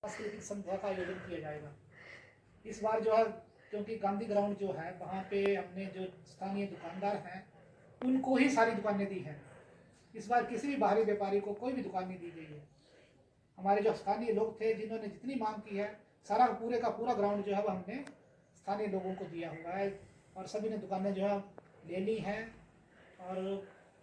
सांस्कृतिक संध्या का आयोजन किया जाएगा। इस बार जो है, क्योंकि गांधी ग्राउंड जो है वहाँ पे हमने जो स्थानीय दुकानदार हैं उनको ही सारी दुकानें दी हैं। इस बार किसी भी बाहरी व्यापारी को कोई भी दुकान नहीं दी गई है। हमारे जो स्थानीय लोग थे जिन्होंने जितनी मांग की है, सारा पूरे का पूरा ग्राउंड जो है वो हमने स्थानीय लोगों को दिया हुआ है और सभी ने दुकानें जो है ले ली हैं और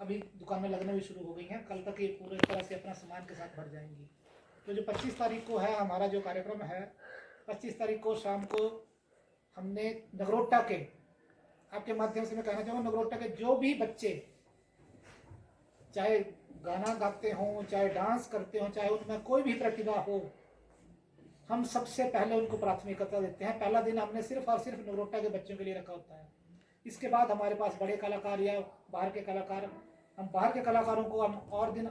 अभी दुकानें लगने भी शुरू हो गई हैं। कल तक ये पूरे तरह से अपना सामान के साथ भर जाएंगी। तो जो 25 तारीख को है हमारा जो कार्यक्रम है, 25 तारीख को शाम को हमने नगरोटा के, आपके माध्यम से मैं कहना चाहूँगा, नगरोटा के जो भी बच्चे चाहे गाना गाते हों, चाहे डांस करते हों, चाहे उनमें कोई भी प्रतिभा हो, हम सबसे पहले उनको प्राथमिकता देते हैं। पहला दिन हमने सिर्फ और सिर्फ नगरोटा के बच्चों के लिए रखा होता है। इसके बाद हमारे पास बड़े कलाकार या बाहर के कलाकार, हम बाहर के कलाकारों को हम और दिन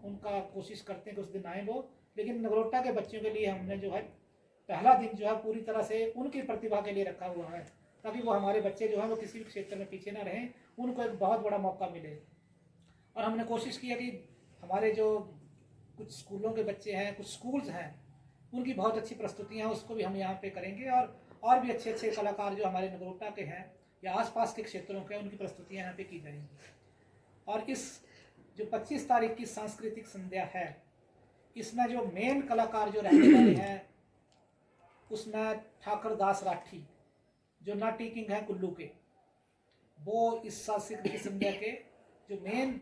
उनका कोशिश करते हैं कि उस दिन आए वो, लेकिन नगरोटा के बच्चों के लिए हमने जो है पहला दिन जो है पूरी तरह से उनकी प्रतिभा के लिए रखा हुआ है, ताकि वो हमारे बच्चे जो हैं वो किसी भी क्षेत्र में पीछे ना रहें, उनको एक बहुत बड़ा मौका मिले। और हमने कोशिश की है कि हमारे जो कुछ स्कूलों के बच्चे हैं, कुछ स्कूल्स हैं, उनकी बहुत अच्छी प्रस्तुतियाँ हैं, उसको भी हम यहाँ पे करेंगे। और भी अच्छे अच्छे कलाकार जो हमारे नगरोटा के हैं या आसपास के क्षेत्रों के, उनकी प्रस्तुतियाँ यहाँ पे की जाएंगी। और इस जो 25 तारीख की सांस्कृतिक संध्या है, इसमें जो मेन कलाकार जो रहने वाले हैं उसमें ठाकर दास राठी जो नाटी किंग है कुल्लू के, वो इस सांस्कृतिक संध्या के जो मेन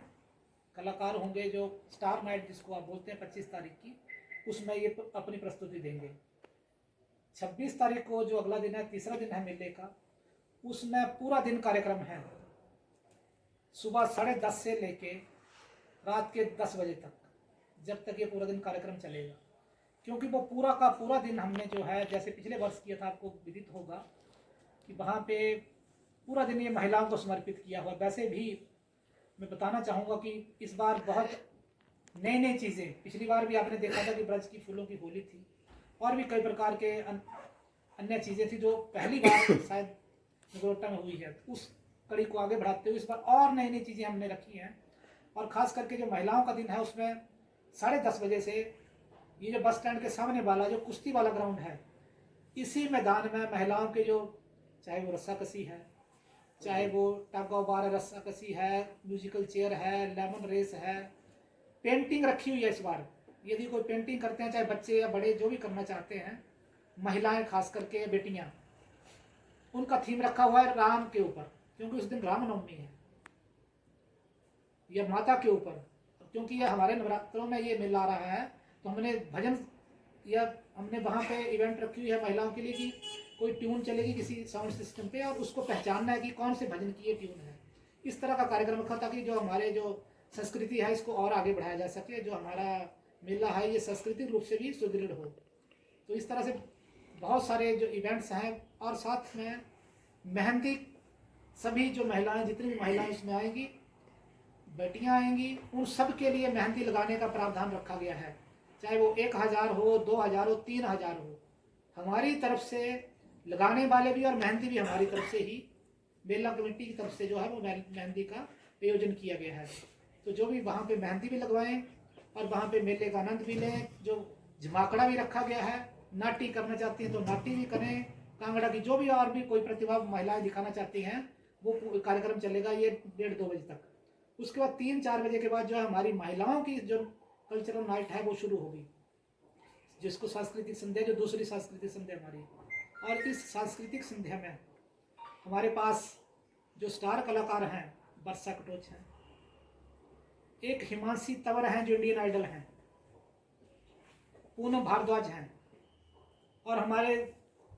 कलाकार होंगे, जो स्टार नाइट जिसको आप बोलते हैं 25 तारीख की, उसमें ये अपनी प्रस्तुति देंगे। 26 तारीख को जो अगला दिन है, तीसरा दिन है मेले का, उसमें पूरा दिन कार्यक्रम है, सुबह 10:30 से लेके रात के 10 बजे तक, जब तक ये पूरा दिन कार्यक्रम चलेगा। क्योंकि वो पूरा का पूरा दिन हमने जो है, जैसे पिछले वर्ष किया था, आपको विदित होगा कि वहाँ पे पूरा दिन ये महिलाओं को समर्पित किया हुआ। वैसे भी मैं बताना चाहूँगा कि इस बार बहुत नई नई चीज़ें, पिछली बार भी आपने देखा था कि ब्रज की फूलों की होली थी और भी कई प्रकार के अन्य चीज़ें थी जो पहली बार शायद नगरोटा में हुई है। उस कड़ी को आगे बढ़ाते हुए इस बार और नई नई चीज़ें हमने रखी हैं। और ख़ास करके जो महिलाओं का दिन है, उसमें 10:30 बजे से ये जो बस स्टैंड के सामने वाला जो कुश्ती वाला ग्राउंड है, इसी मैदान में महिलाओं के जो, चाहे वो रस्साकसी है, चाहे वो टग ऑफ वार रस्साकसी है, म्यूजिकल चेयर है, लेमन रेस है, पेंटिंग रखी हुई है। इस बार यदि कोई पेंटिंग करते हैं, चाहे बच्चे या बड़े जो भी करना चाहते हैं, महिलाएं खास करके बेटियां, उनका थीम रखा हुआ है राम के ऊपर, क्योंकि उस दिन रामनवमी है, या माता के ऊपर, क्योंकि ये हमारे नवरात्रों में ये मेला आ रहा है। तो हमने भजन या हमने वहाँ पे इवेंट रखी हुई है महिलाओं के लिए कि कोई ट्यून चलेगी किसी साउंड सिस्टम पे और उसको पहचानना है कि कौन से भजन की ये ट्यून है। इस तरह का कार्यक्रम रखा ताकि जो हमारे जो संस्कृति है इसको और आगे बढ़ाया जा सके, जो हमारा मेला है ये सांस्कृतिक रूप से भी सुदृढ़ हो। तो इस तरह से बहुत सारे जो इवेंट्स हैं, और साथ में मेहंदी, सभी जो महिलाएं, जितनी भी महिलाएं इसमें आएंगी, बेटियां आएंगी, उन सब के लिए मेहंदी लगाने का प्रावधान रखा गया है। चाहे वो 1000 हो, 2000 हो, 3000 हो, हमारी तरफ से लगाने वाले भी और मेहंदी भी हमारी तरफ से ही, मेला कमेटी की तरफ से जो है वो मेहंदी का आयोजन किया गया है। तो जो भी वहाँ पे मेहंदी भी लगवाएं और वहाँ पे मेले का आनंद भी लें। जो झमाकड़ा भी रखा गया है, नाटी करना चाहती हैं तो नाटी भी करें, कांगड़ा की जो भी और भी कोई प्रतिभा महिलाएं दिखाना चाहती हैं, वो कार्यक्रम चलेगा ये 1:30-2 बजे तक। उसके बाद 3-4 बजे के बाद जो है हमारी महिलाओं की जो कल्चरल नाइट है वो शुरू होगी, जिसको सांस्कृतिक संध्या, जो दूसरी सांस्कृतिक संध्या हमारी। और इस सांस्कृतिक संध्या में हमारे पास जो स्टार कलाकार हैं, वर्षा कटोच हैं, एक हिमांशी तंवर हैं जो इंडियन आइडल हैं, पूनम भारद्वाज हैं, और हमारे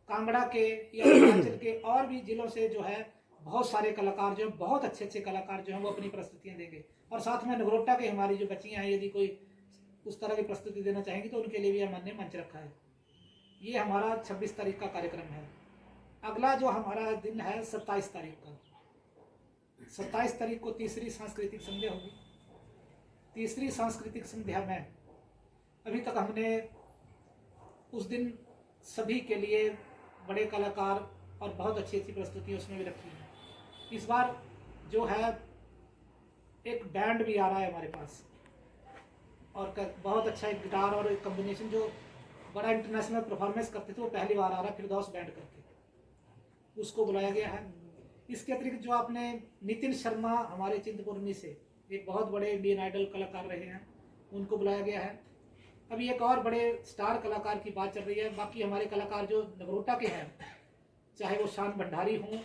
कांगड़ा के या हिमाचल के और भी जिलों से जो है बहुत सारे कलाकार जो हैं, बहुत अच्छे अच्छे कलाकार जो हैं वो अपनी प्रस्तुतियां देंगे। और साथ में नगरोटा के हमारी जो बच्चियां हैं, यदि कोई उस तरह की प्रस्तुति देना चाहेंगी तो उनके लिए भी हमने मंच रखा है। ये हमारा 26 तारीख का कार्यक्रम है। अगला जो हमारा दिन है 27 तारीख का, 27 तारीख को तीसरी सांस्कृतिक संध्या होगी। तीसरी सांस्कृतिक संध्या में अभी तक हमने उस दिन सभी के लिए बड़े कलाकार और बहुत अच्छी अच्छी प्रस्तुति उसमें भी रखी है। इस बार जो है एक बैंड भी आ रहा है हमारे पास, और बहुत अच्छा एक गिटार और एक कॉम्बिनेशन जो बड़ा इंटरनेशनल परफॉर्मेंस करते थे, वो पहली बार आ रहा फिरदौस बैंड करके, उसको बुलाया गया है। इसके अतिरिक्त जो आपने नितिन शर्मा हमारे चिंतपूर्णी से एक बहुत बड़े इंडियन आइडल कलाकार रहे हैं, उनको बुलाया गया है। अभी एक और बड़े स्टार कलाकार की बात चल रही है। बाकी हमारे कलाकार जो नगरोटा के हैं, चाहे वो शान भंडारी हों,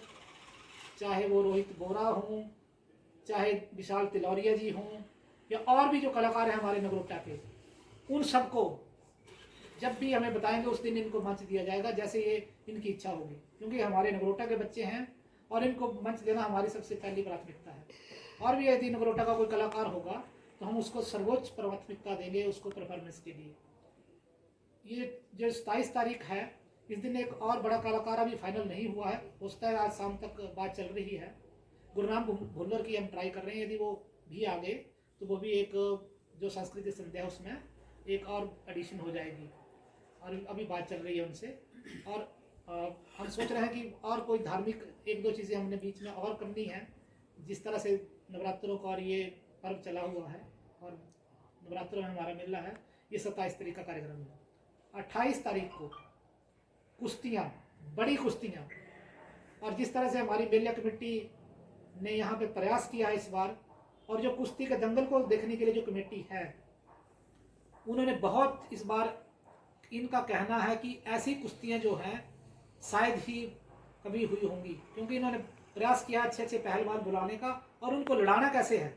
चाहे वो रोहित बोरा हों, चाहे विशाल तिलौरिया जी हों, या और भी जो कलाकार हैं हमारे नगरोटा के, उन सबको जब भी हमें बताएंगे उस दिन इनको मंच दिया जाएगा, जैसे ये इनकी इच्छा होगी, क्योंकि हमारे नगरोटा के बच्चे हैं और इनको मंच देना हमारी सबसे पहली प्राथमिकता है। और भी यदि नगरोटा का कोई कलाकार होगा तो हम उसको सर्वोच्च प्राथमिकता देंगे उसको परफॉर्मेंस के लिए। ये जो 27 तारीख है, इस दिन एक और बड़ा कलाकार अभी फाइनल नहीं हुआ है, हो सकता है आज शाम तक बात चल रही है। गुरनाम भुल्लर की हम ट्राई कर रहे हैं, यदि वो भी आ गए तो वो भी एक जो सांस्कृतिक संध्या है उसमें एक और एडिशन हो जाएगी, और अभी बात चल रही है उनसे। और हम सोच रहे हैं कि और कोई धार्मिक एक दो चीज़ें हमने बीच में और करनी है। जिस तरह से नवरात्रों का और ये पर्व चला हुआ है और नवरात्रों में हमारा मेला है, ये 27 तारीख का कार्यक्रम है। 28 तारीख को कुश्तियाँ, बड़ी कुश्तियाँ, और जिस तरह से हमारी मेला कमेटी ने यहाँ पे प्रयास किया है इस बार, और जो कुश्ती के दंगल को देखने के लिए जो कमेटी है, उन्होंने बहुत इस बार, इनका कहना है कि ऐसी कुश्तियाँ जो हैं शायद ही कभी हुई होंगी, क्योंकि इन्होंने प्रयास किया अच्छे अच्छे पहलवान बुलाने का, और उनको लड़ाना कैसे है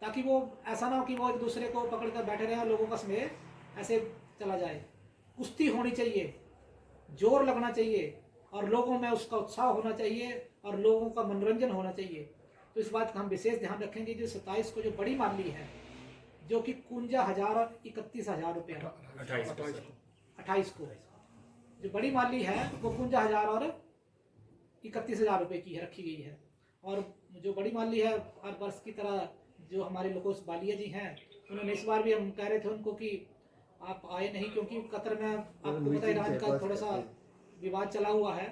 ताकि वो ऐसा ना हो कि वो एक दूसरे को पकड़ कर बैठे रहें और लोगों का स्नेह ऐसे चला जाए। कुश्ती होनी चाहिए, जोर लगना चाहिए, और लोगों में उसका उत्साह होना चाहिए, और लोगों का मनोरंजन होना चाहिए। तो इस बात का हम विशेष ध्यान रखेंगे। जो 27 को जो बड़ी माली है, जो कि 51,000 और 31,000 रुपये, 28 को जो बड़ी माली है वो 51,000 और 31,000 रुपये की है, रखी गई है। और जो बड़ी माली है हर वर्ष की तरह जो हमारे लोकोस बालिया जी हैं, उन्होंने इस बार भी, हम कह रहे थे उनको कि आप आए नहीं, क्योंकि कतर में आपको पता ईरान का थोड़ा सा विवाद चला हुआ है,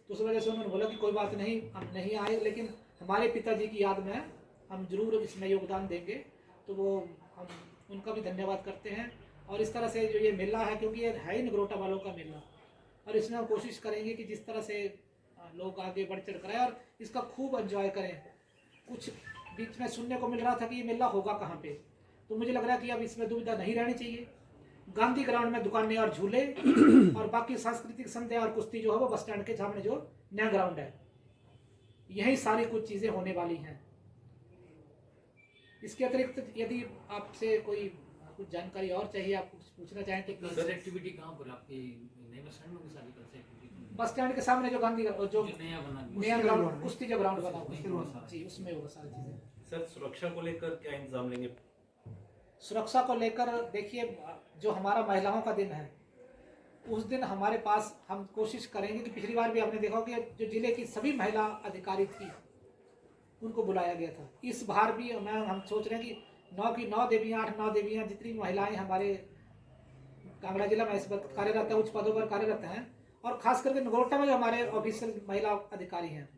तो उस वजह से उन्होंने बोला कि कोई बात नहीं, हम नहीं आए, लेकिन हमारे पिताजी की याद में हम जरूर इसमें योगदान देंगे। तो वो हम उनका भी धन्यवाद करते हैं। और इस तरह से जो ये मेला है, क्योंकि ये है ही नगरोटा वालों का मेला, और इसमें हम कोशिश करेंगे कि जिस तरह से लोग आगे बढ़ चढ़ कर आए और इसका खूब एंजॉय करें। कुछ बीच में सुनने को मिल रहा था कि ये मेला होगा कहाँ पे, तो मुझे लग रहा है कि अब इसमें दुविधा नहीं रहनी चाहिए। गांधी ग्राउंड में दुकानें और झूले और बाकी सांस्कृतिक संध्या और कुश्ती जो है वो बस स्टैंड के सामने जो नया ग्राउंड है, यही सारी कुछ चीजें होने वाली हैं। इसके अतिरिक्त यदि आपसे कोई कुछ जानकारी और चाहिए, आप कुछ पूछना चाहें तो कल्चरल एक्टिविटी कहाँ पर आपकी नए बस स्टैंड में सारी कल्चरल एक्टिविटी? बस स्टैंड के सामने जो गांधी जो नया ग्राउंड कुश्ती जो ग्राउंड बना हुआ है जी, उसमें होगा सारी चीजें। सर, सुरक्षा को लेकर क्या इंतजाम लेंगे? सुरक्षा को लेकर देखिए, जो हमारा महिलाओं का दिन है, उस दिन हमारे पास हम कोशिश करेंगे कि पिछली बार भी हमने देखा कि जो जिले की सभी महिला अधिकारी थी उनको बुलाया गया था। इस बार भी हम सोच रहे हैं कि 9 की 9 देवियाँ, 8-9 देवियाँ, जितनी महिलाएं हमारे कांगड़ा जिला में इस वक्त कार्यरत है, उच्च पदों पर कार्यरत हैं, और खास करके नगरोटा में जो हमारे ऑफिसर महिला अधिकारी हैं,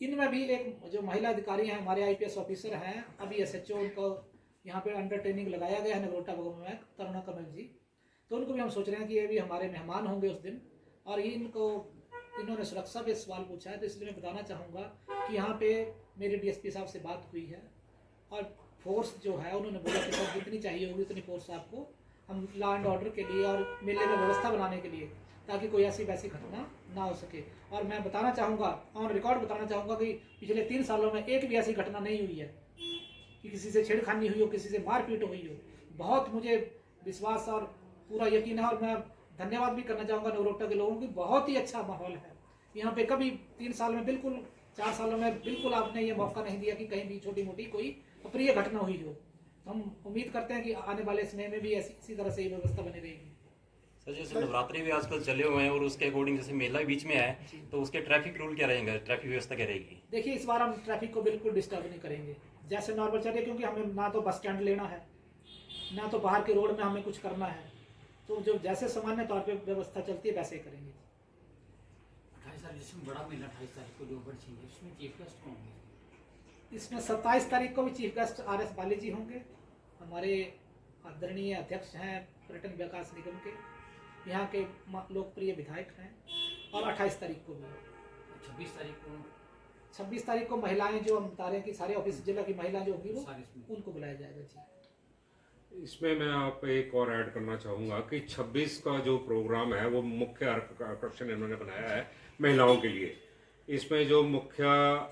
इनमें भी एक जो महिला अधिकारी हैं हमारे IPS ऑफिसर हैं, अभी SHO उनको यहाँ पे अंडर ट्रेनिंग लगाया गया है नगरोटा में, तरुणा कमल जी, तो उनको भी हम सोच रहे हैं कि ये भी हमारे मेहमान होंगे उस दिन। और इन्होंने सुरक्षा पे सवाल पूछा है, तो इसलिए मैं बताना चाहूँगा कि यहाँ पे मेरी DSP साहब से बात हुई है, और फोर्स जो है उन्होंने बोला कि सर जितनी चाहिए होगी उतनी फोर्स आपको हम लॉ एंड ऑर्डर के लिए और मेले में व्यवस्था बनाने के लिए, ताकि कोई ऐसी वैसी घटना ना हो सके। और मैं बताना चाहूँगा, ऑन रिकॉर्ड बताना चाहूँगा कि पिछले 3 सालों में एक भी ऐसी घटना नहीं हुई है कि किसी से छेड़खानी हुई हो, किसी से मारपीट हुई हो। बहुत मुझे विश्वास और पूरा यकीन है, और मैं धन्यवाद भी करना चाहूँगा नगरोटा के लोगों की। बहुत ही अच्छा माहौल है यहाँ पे। कभी 3 साल में बिल्कुल, 4 सालों में बिल्कुल आपने ये मौका नहीं दिया कि कहीं भी छोटी मोटी कोई अप्रिय घटना हुई हो। हम उम्मीद करते हैं कि आने वाले समय में भी इसी तरह से ये व्यवस्था बनी रहेगी। सर, जैसे नवरात्रि भी आजकल चले हुए हैं और उसके अकॉर्डिंग जैसे मेला बीच में है, तो उसके ट्रैफिक रूल क्या रहेंगे, ट्रैफिक व्यवस्था क्या रहेगी? देखिए, इस बार हम ट्रैफिक को बिल्कुल डिस्टर्ब नहीं करेंगे, जैसे नॉर्मल चलिए, क्योंकि हमें ना तो बस स्टैंड लेना है, ना तो बाहर के रोड में हमें कुछ करना है, तो जो जैसे सामान्य तौर पे व्यवस्था चलती है वैसे ही करेंगे। 28 तारीख जिसमें बड़ा मेला 28 तारीख को जो बढ़ी है, इसमें चीफ गेस्ट कौन होंगे? इसमें 27 तारीख को भी चीफ गेस्ट RS बाली जी होंगे, हमारे आदरणीय अध्यक्ष हैं पर्यटन विकास निगम के, यहाँ के लोकप्रिय विधायक हैं। और 28 तारीख को भी, 26 तारीख को महिलाएं जो हम बता रहे हैं कि सारे ऑफिस जिला की महिलाएं जो होंगी वो उनको बुलाया जाएगा जी। इसमें मैं आप एक और ऐड करना चाहूँगा कि 26 का जो प्रोग्राम है वो मुख्य आकर्षण इन्होंने बनाया है महिलाओं के लिए। इसमें जो मुख्य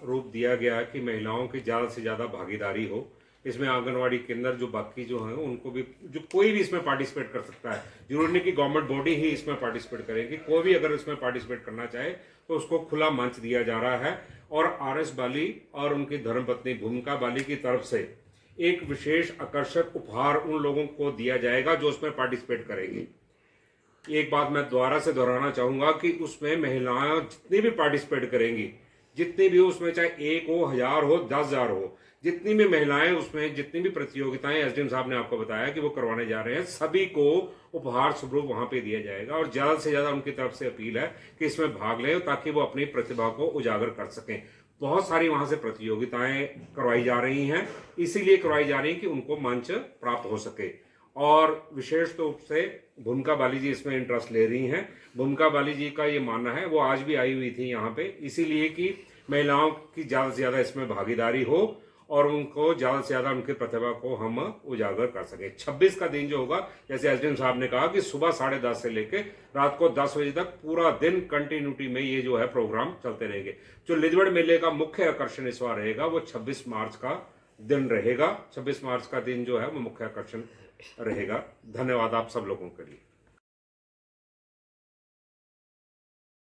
रूप दिया गया है कि महिलाओं की ज़्यादा से ज़्यादा भागीदारी हो। इसमें आंगनवाड़ी केंद्र जो बाकी जो हैं उनको भी, जो कोई भी इसमें पार्टिसिपेट कर सकता है, जरूरी नहीं कि गवर्नमेंट बॉडी ही इसमें पार्टिसिपेट करेगी, कोई भी अगर इसमें पार्टिसिपेट करना चाहे तो उसको खुला मंच दिया जा रहा है। और आर.एस. बाली और उनकी धर्मपत्नी भूमिका बाली की तरफ से एक विशेष आकर्षक उपहार उन लोगों को दिया जाएगा जो उसमें पार्टिसिपेट करेंगे। एक बात मैं दोबारा से दोहराना चाहूँगा कि उसमें महिलाएं जितनी भी पार्टिसिपेट करेंगी, जितनी भी उसमें चाहे 1 हो, 1000 हो, 10,000 हो, जितनी भी महिलाएं उसमें, जितनी भी प्रतियोगिताएं एसडीएम साहब ने आपको बताया कि वो करवाने जा रहे हैं, सभी को उपहार स्वरूप वहां पे दिया जाएगा। और ज़्यादा से ज़्यादा उनकी तरफ से अपील है कि इसमें भाग लें ताकि वो अपनी प्रतिभा को उजागर कर सकें। बहुत सारी वहां से प्रतियोगिताएं करवाई जा रही हैं, इसीलिए करवाई जा रही हैं कि उनको मंच प्राप्त हो सके। और विशेष रूप से भूमिका बाली जी इसमें इंटरेस्ट ले रही हैं। भूमिका बाली जी का ये मानना है, वो आज भी आई हुई थी यहाँ पे, इसीलिए कि महिलाओं की ज़्यादा से ज़्यादा इसमें भागीदारी हो और उनको ज़्यादा से ज़्यादा उनकी प्रतिभा को हम उजागर कर सकें। 26 का दिन जो होगा, जैसे एसडीएम साहब ने कहा कि सुबह 10:30 से लेकर रात को 10 बजे तक पूरा दिन कंटिन्यूटी में ये जो है प्रोग्राम चलते रहेंगे। जो लिजवड़ मेले का मुख्य आकर्षण इस बार रहेगा वो 26 मार्च का दिन रहेगा। 26 मार्च का दिन जो है वो मुख्य आकर्षण रहेगा। धन्यवाद आप सब लोगों के लिए।